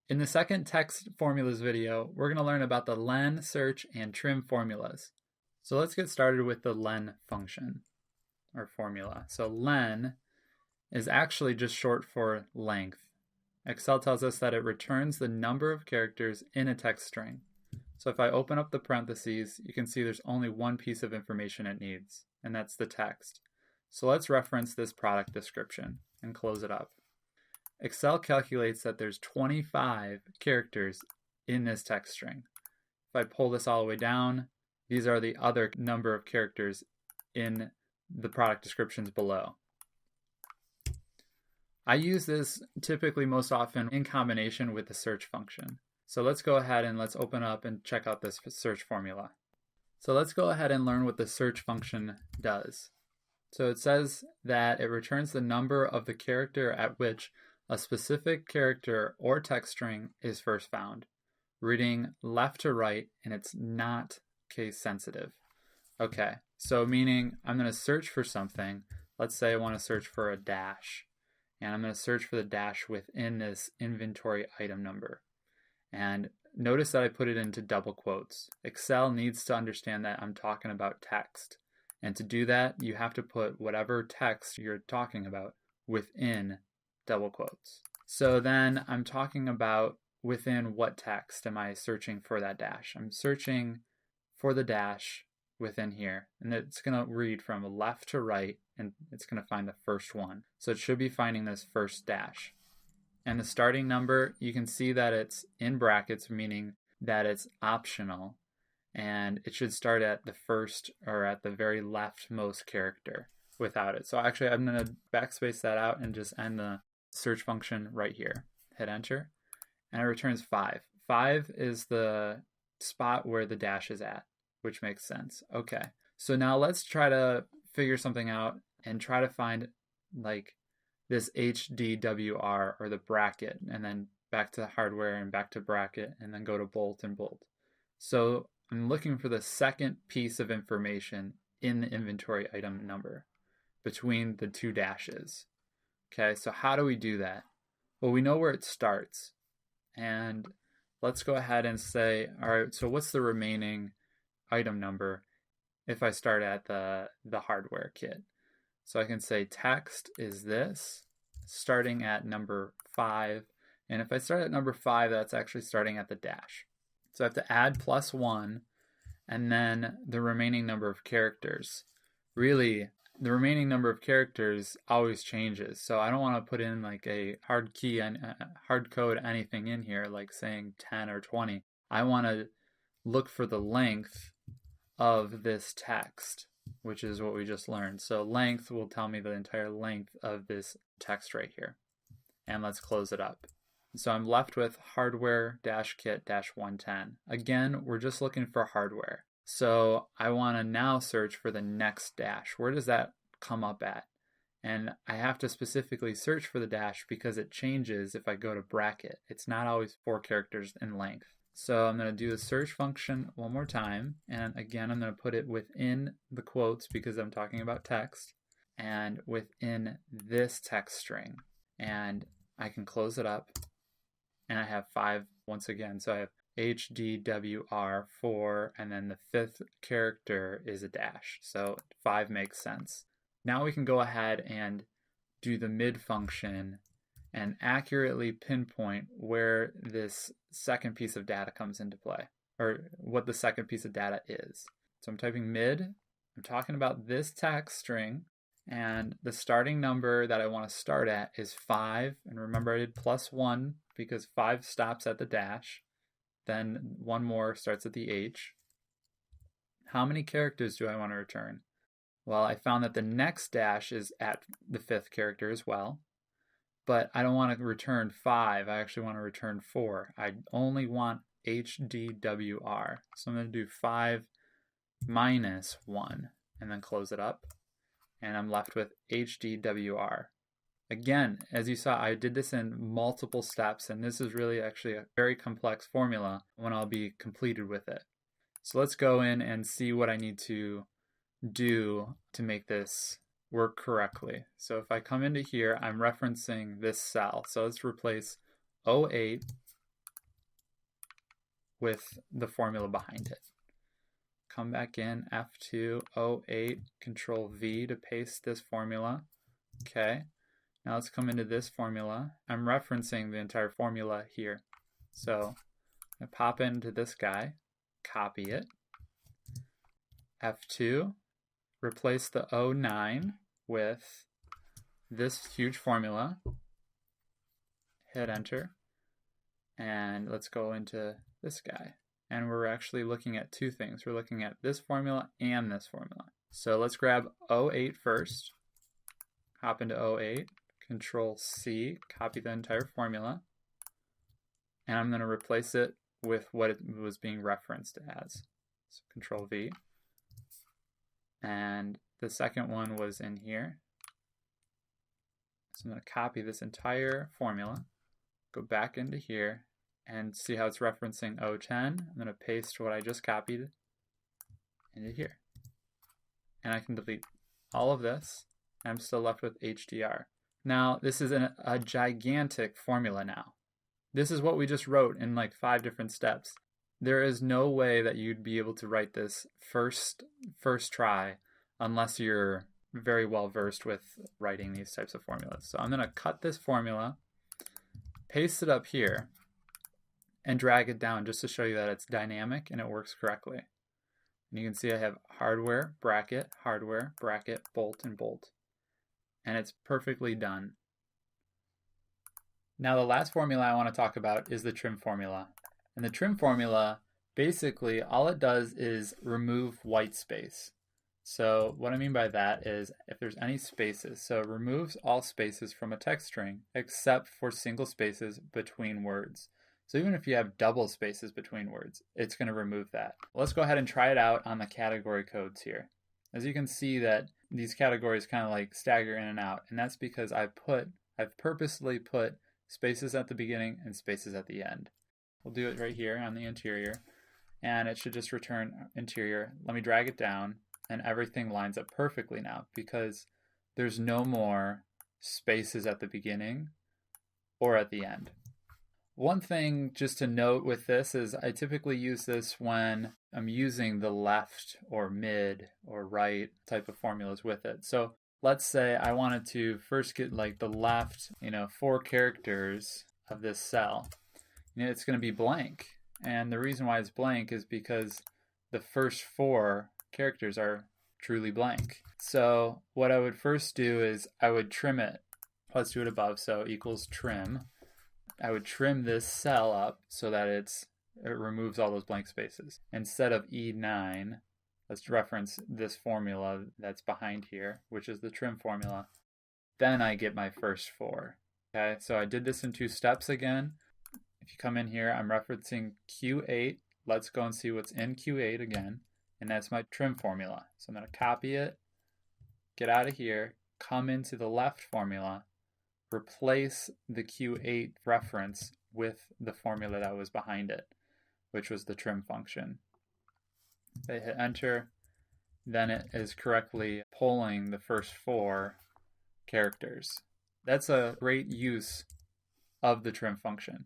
In the second text formulas video, we're going to learn about the len, search, and trim formulas. So let's get started with the len function or formula. So len is actually just short for length. Excel tells us that it returns the number of characters in a text string. So if I open up the parentheses, you can see there's only one piece of information it needs, and that's the text. So let's reference this product description and close it up. Excel calculates that there's 25 characters in this text string. If I pull this all the way down, these are the other number of characters in the product descriptions below. I use this typically most often in combination with the search function. So let's go ahead and let's open up and check out this search formula. So let's go ahead and learn what the search function does. So it says that it returns the number of the character at which a specific character or text string is first found, reading left to right, and it's not case sensitive. Okay, so meaning I'm going to search for something. Let's say I want to search for a dash, and I'm going to search for the dash within this inventory item number. And notice that I put it into double quotes. Excel needs to understand that I'm talking about text. And to do that, you have to put whatever text you're talking about within double quotes. So then I'm talking about within what text am I searching for that dash? I'm searching for the dash within here, and it's going to read from left to right, and it's going to find the first one. So it should be finding this first dash. And the starting number, you can see that it's in brackets, meaning that it's optional, and it should start at the first or at the very leftmost character without it. So actually I'm going to backspace that out and just end the search function right here. Hit enter, and it returns 5. 5 is the spot where the dash is at, which makes sense. Okay, so now let's try to figure something out and try to find like this HDWR or the bracket, and then back to hardware and back to bracket, and then go to bolt and bolt. So I'm looking for the second piece of information in the inventory item number between the two dashes. Okay, so how do we do that? Well, we know where it starts, and let's go ahead and say, all right, so what's the remaining item number if I start at the hardware kit? So I can say text is this, starting at number 5. And if I start at number 5, that's actually starting at the dash. So I have to add +1 and then the remaining number of characters. Really, the remaining number of characters always changes. So I don't want to put in like a hard key and hard code anything in here, like saying 10 or 20. I want to look for the length of this text, which is what we just learned. So length will tell me the entire length of this text right here. And let's close it up. So I'm left with hardware-kit-110. Again, we're just looking for hardware. So I want to now search for the next dash. Where does that come up at? And I have to specifically search for the dash because it changes if I go to bracket. It's not always 4 characters in length. So I'm going to do the search function one more time, and again I'm going to put it within the quotes because I'm talking about text, and within this text string, and I can close it up, and I have 5 once again. So I have HDWR4, and then the 5th character is a dash, so 5 makes sense. Now we can go ahead and do the mid function and accurately pinpoint where this second piece of data comes into play, or what the second piece of data is. So I'm typing mid, I'm talking about this text string, and the starting number that I want to start at is 5, and remember I did +1 because 5 stops at the dash, then one more starts at the H. How many characters do I want to return? Well, I found that the next dash is at the 5th character as well. But I don't want to return 5, I actually want to return 4. I only want HDWR. So I'm going to do 5 minus 1 and then close it up. And I'm left with HDWR. Again, as you saw, I did this in multiple steps, and this is really actually a very complex formula when I'll be completed with it. So let's go in and see what I need to do to make this work correctly. So if I come into here, I'm referencing this cell. So let's replace 08 with the formula behind it. Come back in, F2, O8, Control V to paste this formula. Okay, now let's come into this formula. I'm referencing the entire formula here. So I pop into this guy, copy it, F2, replace the O9 with this huge formula, hit enter, and let's go into this guy. And we're actually looking at two things. We're looking at this formula and this formula. So let's grab O8 first, hop into O8, Control C, copy the entire formula, and I'm going to replace it with what it was being referenced as. So Control V. And the second one was in here. So I'm going to copy this entire formula, go back into here, and see how it's referencing O10. I'm going to paste what I just copied into here. And I can delete all of this. I'm still left with HDR. Now, this is a gigantic formula now. This is what we just wrote in like 5 different steps. There is no way that you'd be able to write this first try unless you're very well versed with writing these types of formulas. So I'm going to cut this formula, paste it up here, and drag it down just to show you that it's dynamic and it works correctly. And you can see I have hardware, bracket, bolt, and bolt. And it's perfectly done. Now the last formula I want to talk about is the trim formula. And the trim formula, basically all it does is remove white space. So what I mean by that is if there's any spaces, so it removes all spaces from a text string except for single spaces between words. So even if you have double spaces between words, it's going to remove that. Let's go ahead and try it out on the category codes here. As you can see that these categories kind of like stagger in and out, and that's because I've purposely put spaces at the beginning and spaces at the end. We'll do it right here on the interior, and it should just return interior. Let me drag it down, and everything lines up perfectly now because there's no more spaces at the beginning or at the end. One thing just to note with this is I typically use this when I'm using the left or mid or right type of formulas with it. So let's say I wanted to first get like the left, 4 characters of this cell. It's going to be blank. And the reason why it's blank is because the first 4 characters are truly blank. So what I would first do is I would trim it. Let's do it above. So equals trim. I would trim this cell up so that it removes all those blank spaces. Instead of E9, let's reference this formula that's behind here, which is the trim formula. Then I get my first 4. Okay, so I did this in 2 steps again. If you come in here, I'm referencing Q8. Let's go and see what's in Q8 again. And that's my trim formula. So I'm going to copy it, get out of here, come into the left formula, replace the Q8 reference with the formula that was behind it, which was the trim function. They hit enter, then it is correctly pulling the first 4 characters. That's a great use of the trim function.